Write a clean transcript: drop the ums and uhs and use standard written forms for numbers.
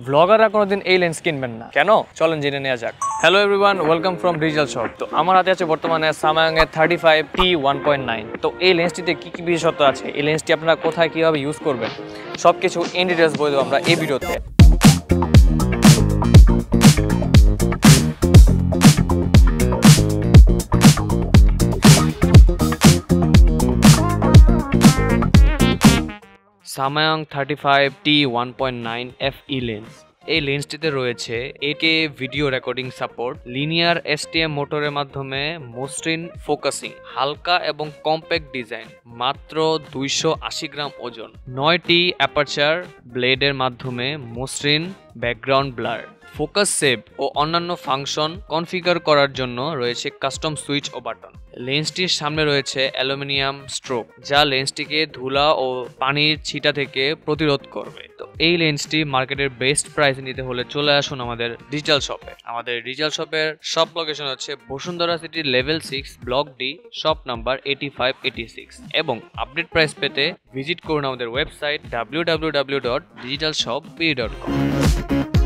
ব্লগাররা কোনোদিন এই লেন্স কিনবেন না কেন? চলেন জেনে নেওয়া যাক। Hello everyone, welcome from digital shop. তো আমার হাতে আছে বর্তমানে সামসাং এর 35T1.9। তো এই লেন্সটিতে কি কি বিশেষত্ব আছে, এই লেন্সটি আপনারা কোথায় কিভাবে ইউজ করবেন, সবকিছু ইন ডিটেলস বলে দেবো আমরা এই ভিডিওতে। Samsung 35T1.9 FE lens. এই লেন্সটিতে রয়েছে 8K video recording support, linear STM মোটরের মাধ্যমে মসৃণ ফোকাসিং, হালকা এবং কম্প্যাক্ট ডিজাইন, মাত্র 280 গ্রাম ওজন, 9টি অ্যাপারচার ব্লেডের মাধ্যমে মসৃণ ব্যাকগ্রাউন্ড ব্লার, ফোকাস সেভ ও অন্যান্য ফাংশন কনফিগার করার জন্য রয়েছে কাস্টম সুইচ ও বাটন। লেন্সটির সামনে রয়েছে অ্যালুমিনিয়াম স্ট্রোক, যা লেন্সটিকে ধুলা ও পানির ছিটা থেকে প্রতিরোধ করবে। তো এই লেন্সটি মার্কেটের বেস্ট প্রাইসে নিতে হলে চলে আসুন আমাদের ডিজিটাল শপে। আমাদের ডিজিটাল শপের শপ লোকেশন হচ্ছে Bashundhara city level 6 block D, shop number 8586। এবং আপডেট প্রাইস পেতে ভিজিট করুন আমাদের ওয়েবসাইট www.digitalshoppe.com।